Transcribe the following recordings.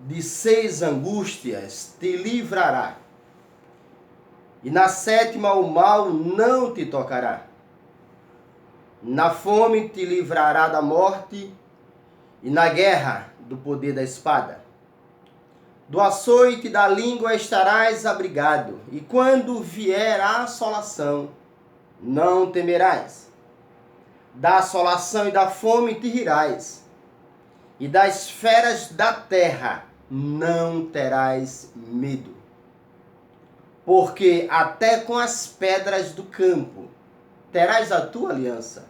de 6 angústias te livrará, e na 7ª o mal não te tocará. Na fome te livrará da morte, e na guerra do poder da espada. Do açoite da língua estarás abrigado, e quando vier a assolação, não temerás. Da assolação e da fome te rirás, e das feras da terra não terás medo. Porque até com as pedras do campo terás a tua aliança,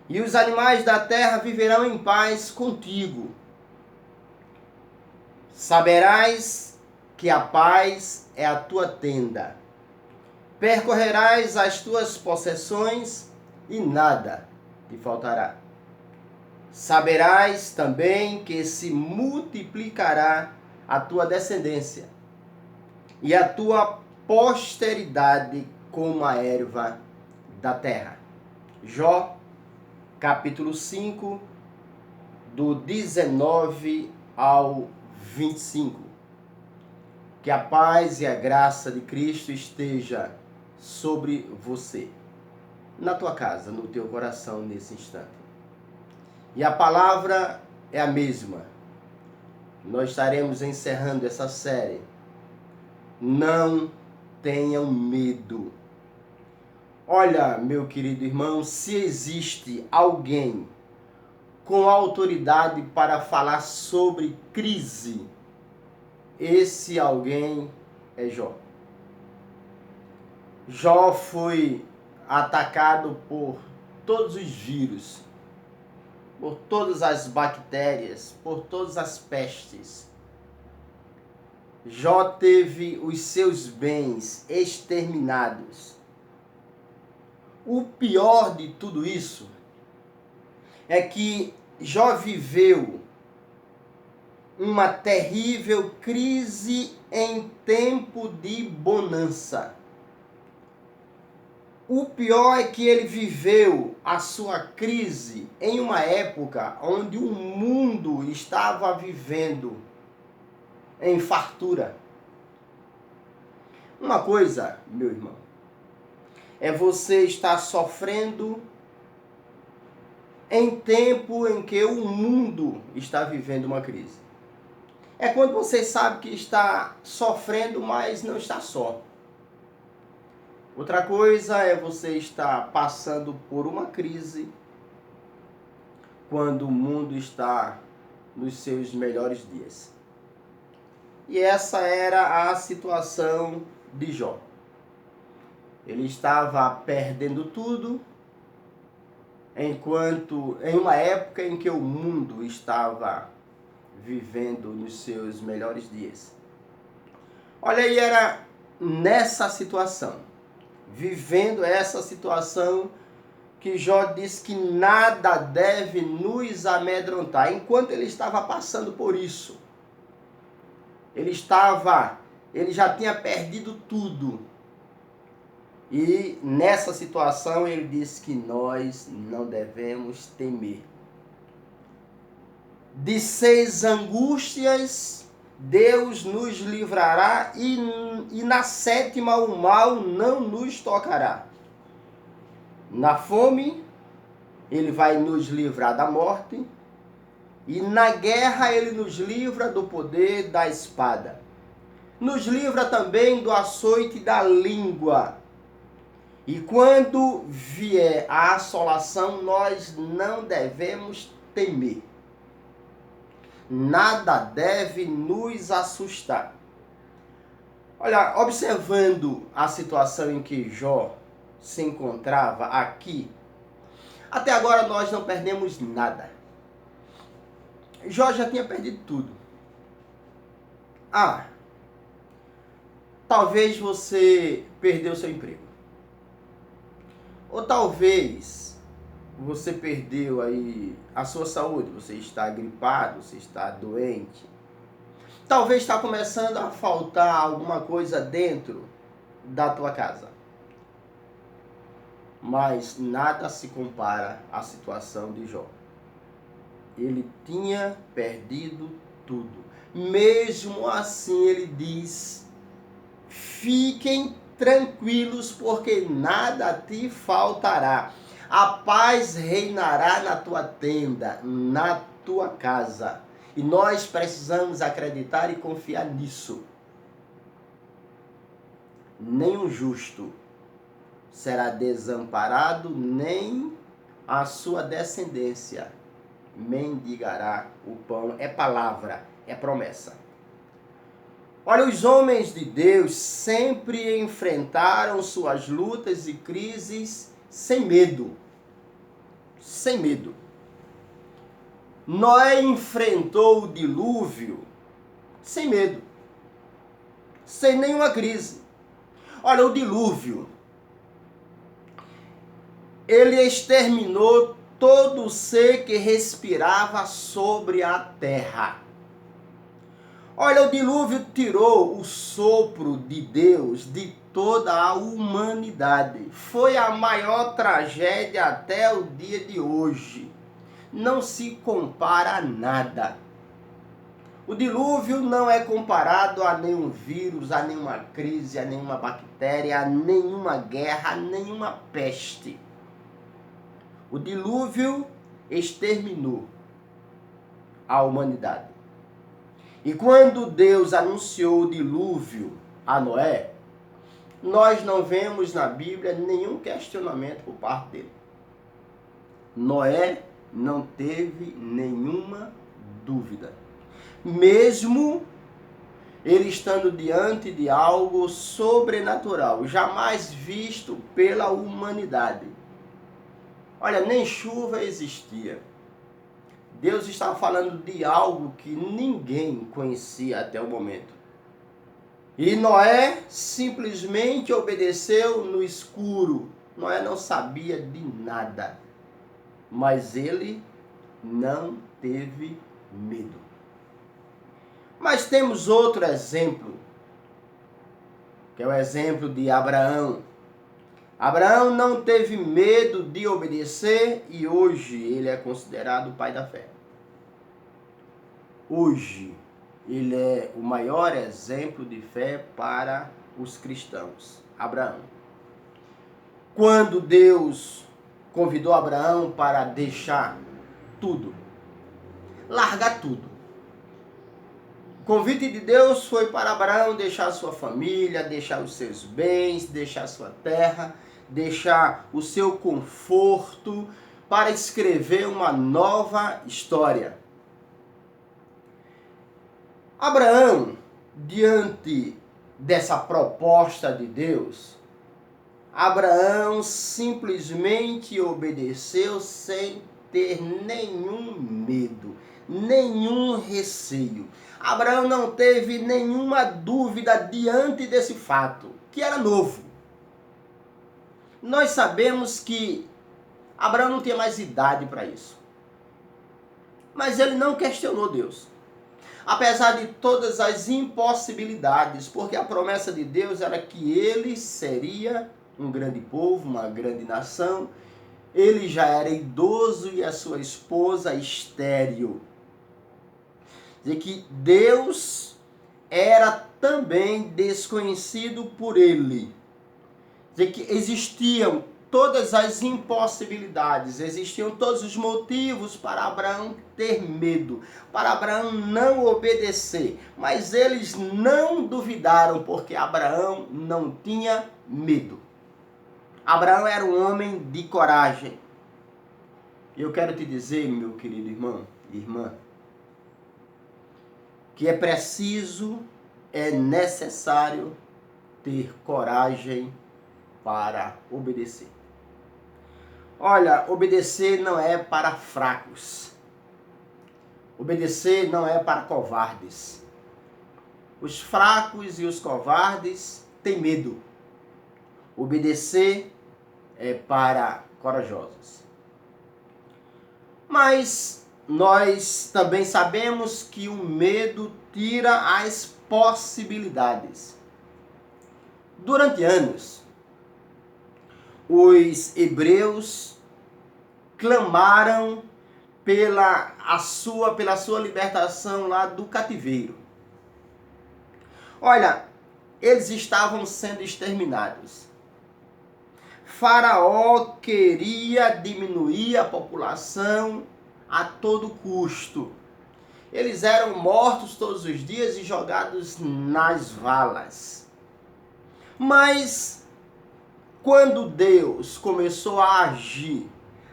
e os animais da terra viverão em paz contigo. Saberás que a paz é a tua tenda. Percorrerás as tuas possessões e nada te faltará. Saberás também que se multiplicará a tua descendência e a tua posteridade como a erva da terra. Jó, capítulo 5, do 19 ao 25. Que a paz e a graça de Cristo esteja sobre você, na tua casa, no teu coração nesse instante. E a palavra é a mesma. Nós estaremos encerrando essa série. Não tenham medo. Olha, meu querido irmão, se existe alguém com autoridade para falar sobre crise, esse alguém é Jó. Jó foi atacado por todos os vírus, por todas as bactérias, por todas as pestes. Jó teve os seus bens exterminados. O pior de tudo isso é que Jó viveu uma terrível crise em tempo de bonança. O pior é que ele viveu a sua crise em uma época onde o mundo estava vivendo em fartura. Uma coisa, meu irmão, é você estar sofrendo em tempo em que o mundo está vivendo uma crise. É quando você sabe que está sofrendo, mas não está só. Outra coisa é você estar passando por uma crise quando o mundo está nos seus melhores dias. E essa era a situação de Jó. Ele estava perdendo tudo, enquanto em uma época em que o mundo estava vivendo nos seus melhores dias. Olha aí, era nessa situação, vivendo essa situação, que Jó disse que nada deve nos amedrontar. Enquanto ele estava passando por isso, ele já tinha perdido tudo. E nessa situação ele disse que nós não devemos temer. De 6 angústias Deus nos livrará, e na 7ª o mal não nos tocará. Na fome, ele vai nos livrar da morte, e na guerra ele nos livra do poder da espada. Nos livra também do açoite da língua. E quando vier a assolação, nós não devemos temer. Nada deve nos assustar. Olha, observando a situação em que Jó se encontrava aqui, até agora nós não perdemos nada. Jó já tinha perdido tudo. Talvez você perdeu seu emprego. Ou talvez você perdeu aí a sua saúde, você está gripado, você está doente. Talvez está começando a faltar alguma coisa dentro da tua casa. Mas nada se compara à situação de Jó. Ele tinha perdido tudo. Mesmo assim, ele diz: fiquem tranquilos, porque nada te faltará. A paz reinará na tua tenda, na tua casa. E nós precisamos acreditar e confiar nisso. Nem o justo será desamparado, nem a sua descendência mendigará o pão. É palavra, é promessa. Olha, os homens de Deus sempre enfrentaram suas lutas e crises sem medo. Sem medo. Noé enfrentou o dilúvio sem medo. Sem nenhuma crise. Olha, o dilúvio, ele exterminou todo ser que respirava sobre a terra. Olha, o dilúvio tirou o sopro de Deus de toda a humanidade. Foi a maior tragédia até o dia de hoje. Não se compara a nada. O dilúvio não é comparado a nenhum vírus, a nenhuma crise, a nenhuma bactéria, a nenhuma guerra, a nenhuma peste. O dilúvio exterminou a humanidade. E quando Deus anunciou o dilúvio a Noé, nós não vemos na Bíblia nenhum questionamento por parte dele. Noé não teve nenhuma dúvida. Mesmo ele estando diante de algo sobrenatural, jamais visto pela humanidade. Olha, nem chuva existia. Deus estava falando de algo que ninguém conhecia até o momento. E Noé simplesmente obedeceu no escuro. Noé não sabia de nada. Mas ele não teve medo. Mas temos outro exemplo, que é o exemplo de Abraão. Abraão não teve medo de obedecer e hoje ele é considerado o pai da fé. Hoje ele é o maior exemplo de fé para os cristãos. Abraão. Quando Deus convidou Abraão para deixar tudo, largar tudo. O convite de Deus foi para Abraão deixar sua família, deixar os seus bens, deixar sua terra, deixar o seu conforto para escrever uma nova história. Abraão, diante dessa proposta de Deus, Abraão simplesmente obedeceu sem ter nenhum medo, nenhum receio. Abraão não teve nenhuma dúvida diante desse fato, que era novo. Nós sabemos que Abraão não tinha mais idade para isso. Mas ele não questionou Deus. Apesar de todas as impossibilidades, porque a promessa de Deus era que ele seria um grande povo, uma grande nação. Ele já era idoso e a sua esposa estéril. Quer dizer que Deus era também desconhecido por ele. Quer dizer que existiam todas as impossibilidades, existiam todos os motivos para Abraão ter medo, para Abraão não obedecer. Mas eles não duvidaram, porque Abraão não tinha medo. Abraão era um homem de coragem. Eu quero te dizer, meu querido irmão e irmã, que é preciso, é necessário ter coragem para obedecer. Olha, obedecer não é para fracos. Obedecer não é para covardes. Os fracos e os covardes têm medo. Obedecer é para corajosos. Mas nós também sabemos que o medo tira as possibilidades. Durante anos, os hebreus clamaram pela sua libertação lá do cativeiro. Olha, eles estavam sendo exterminados. Faraó queria diminuir a população a todo custo. Eles eram mortos todos os dias e jogados nas valas. Mas quando Deus começou a agir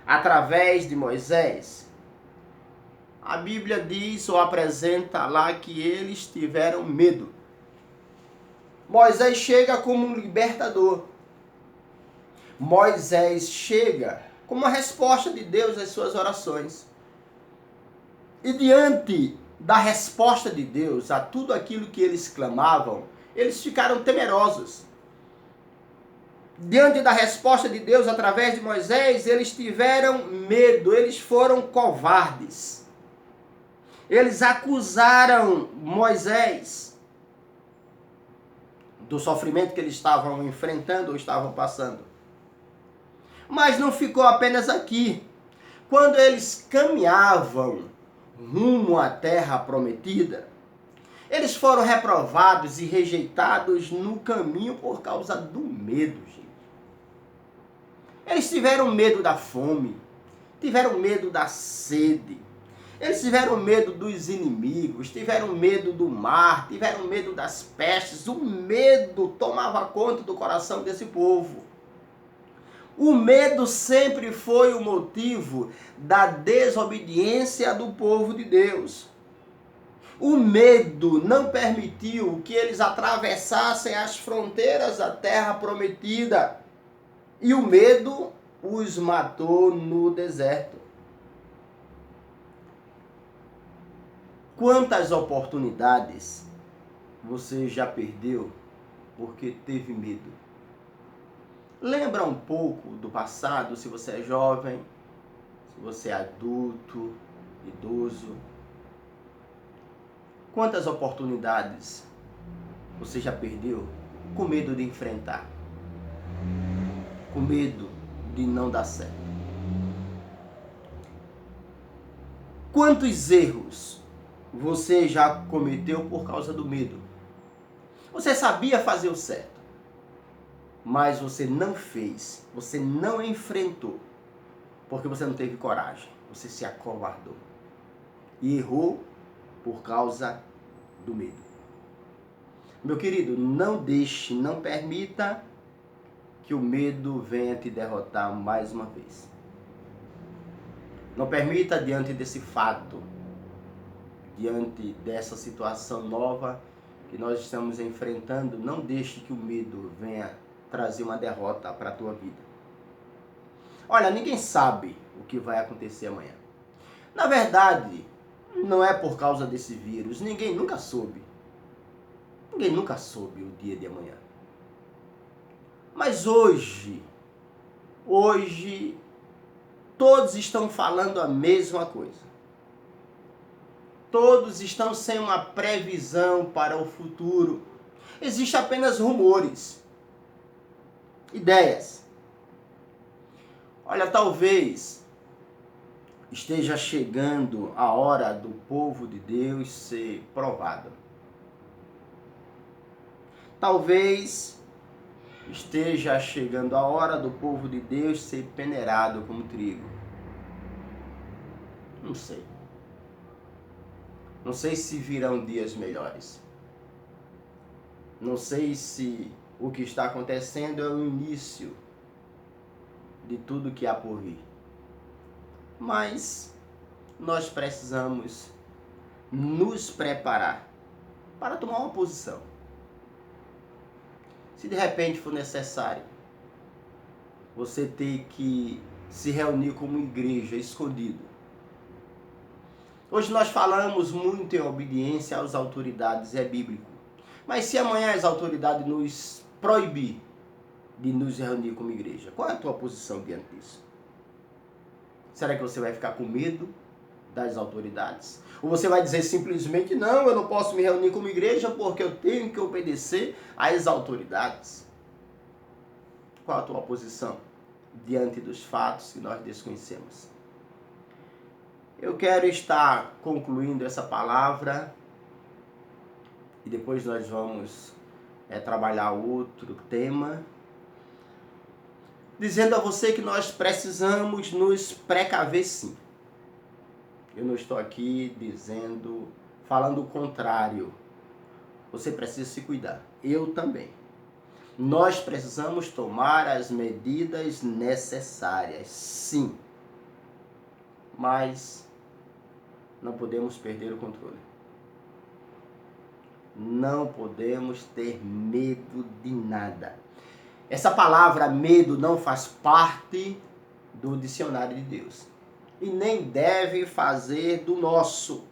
através de Moisés, a Bíblia diz ou apresenta lá que eles tiveram medo. Moisés chega como um libertador. Moisés chega como uma resposta de Deus às suas orações. E diante da resposta de Deus a tudo aquilo que eles clamavam, eles ficaram temerosos. Diante da resposta de Deus através de Moisés, eles tiveram medo, eles foram covardes. Eles acusaram Moisés do sofrimento que eles estavam enfrentando ou estavam passando. Mas não ficou apenas aqui. Quando eles caminhavam rumo à terra prometida, eles foram reprovados e rejeitados no caminho por causa do medo, gente. Eles tiveram medo da fome, tiveram medo da sede, eles tiveram medo dos inimigos, tiveram medo do mar, tiveram medo das pestes. O medo tomava conta do coração desse povo. O medo sempre foi o motivo da desobediência do povo de Deus. O medo não permitiu que eles atravessassem as fronteiras da terra prometida. E o medo os matou no deserto. Quantas oportunidades você já perdeu porque teve medo? Lembra um pouco do passado, se você é jovem, se você é adulto, idoso. Quantas oportunidades você já perdeu com medo de enfrentar? Com medo de não dar certo? Quantos erros você já cometeu por causa do medo? Você sabia fazer o certo, mas você não fez, você não enfrentou, porque você não teve coragem, você se acovardou e errou por causa do medo. Meu querido, não deixe, não permita que o medo venha te derrotar mais uma vez. Não permita, diante desse fato, diante dessa situação nova que nós estamos enfrentando, não deixe que o medo venha trazer uma derrota para a tua vida. Olha, ninguém sabe o que vai acontecer amanhã. Na verdade, não é por causa desse vírus, ninguém nunca soube. Ninguém nunca soube o dia de amanhã. Mas hoje, todos estão falando a mesma coisa. Todos estão sem uma previsão para o futuro. Existem apenas rumores, ideias. Olha, talvez esteja chegando a hora do povo de Deus ser provado. Talvez esteja chegando a hora do povo de Deus ser peneirado como trigo. Não sei. Não sei se virão dias melhores. Não sei se o que está acontecendo é o início de tudo que há por vir. Mas nós precisamos nos preparar para tomar uma posição. Se de repente for necessário você ter que se reunir como igreja escondido. Hoje nós falamos muito em obediência às autoridades, é bíblico. Mas se amanhã as autoridades nos proibir de nos reunir como igreja, qual é a tua posição diante disso? Será que você vai ficar com medo das autoridades? Ou você vai dizer simplesmente, não, eu não posso me reunir como igreja porque eu tenho que obedecer às autoridades? Qual a tua posição diante dos fatos que nós desconhecemos? Eu quero estar concluindo essa palavra e depois nós vamos trabalhar outro tema, dizendo a você que nós precisamos nos precaver sim. Eu não estou aqui falando o contrário. Você precisa se cuidar. Eu também. Nós precisamos tomar as medidas necessárias, sim. Mas não podemos perder o controle. Não podemos ter medo de nada. Essa palavra medo não faz parte do dicionário de Deus. E nem deve fazer do nosso.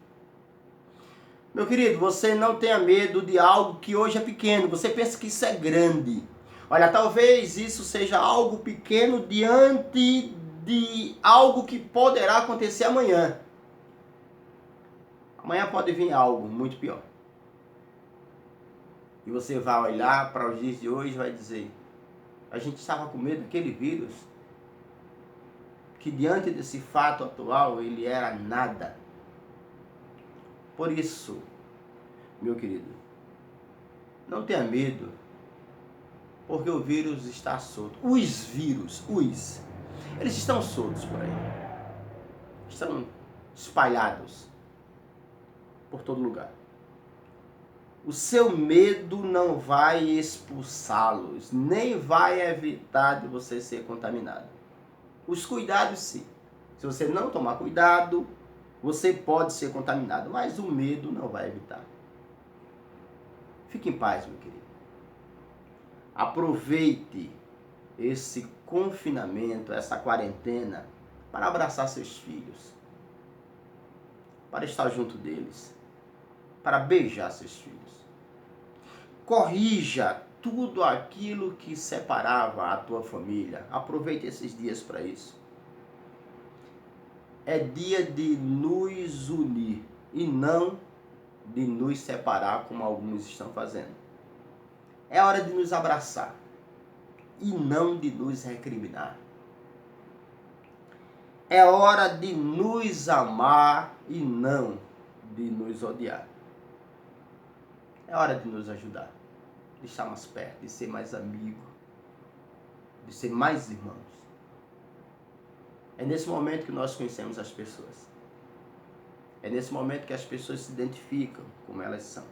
Meu querido, você não tenha medo de algo que hoje é pequeno. Você pensa que isso é grande. Olha, talvez isso seja algo pequeno diante de algo que poderá acontecer amanhã. Amanhã pode vir algo muito pior. E você vai olhar para os dias de hoje e vai dizer: a gente estava com medo daquele vírus, que diante desse fato atual ele era nada. Por isso, meu querido, não tenha medo, porque o vírus está solto. Os vírus, eles estão soltos por aí. Estão espalhados por todo lugar. O seu medo não vai expulsá-los, nem vai evitar de você ser contaminado. Os cuidados sim. Se você não tomar cuidado, você pode ser contaminado, mas o medo não vai evitar. Fique em paz, meu querido. Aproveite esse confinamento, essa quarentena, para abraçar seus filhos, para estar junto deles, para beijar seus filhos. Corrija tudo aquilo que separava a tua família. Aproveite esses dias para isso. É dia de nos unir e não de nos separar como alguns estão fazendo. É hora de nos abraçar e não de nos recriminar. É hora de nos amar e não de nos odiar. É hora de nos ajudar, de estar mais perto, de ser mais amigo, de ser mais irmãos. É nesse momento que nós conhecemos as pessoas. É nesse momento que as pessoas se identificam como elas são.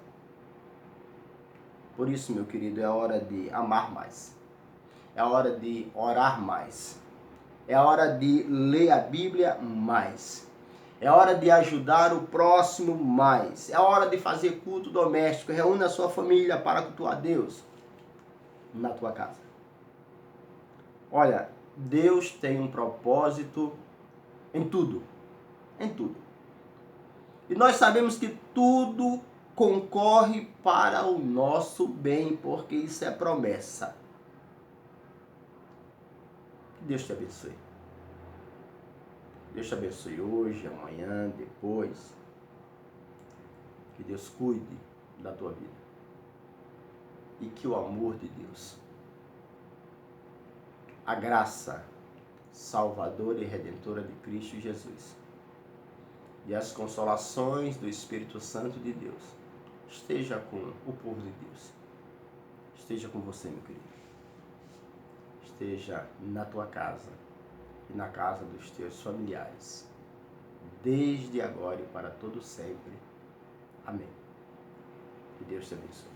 Por isso, meu querido, é hora de amar mais. É hora de orar mais. É hora de ler a Bíblia mais. É hora de ajudar o próximo mais. É hora de fazer culto doméstico. Reúna a sua família para cultuar a Deus na tua casa. Olha, Deus tem um propósito em tudo. Em tudo. E nós sabemos que tudo concorre para o nosso bem, porque isso é promessa. Que Deus te abençoe. Deus te abençoe hoje, amanhã, depois. Que Deus cuide da tua vida. E que o amor de Deus, a graça salvadora e redentora de Cristo Jesus e as consolações do Espírito Santo de Deus esteja com o povo de Deus. Esteja com você, meu querido. Esteja na tua casa e na casa dos teus familiares, desde agora e para todo sempre. Amém. Que Deus te abençoe.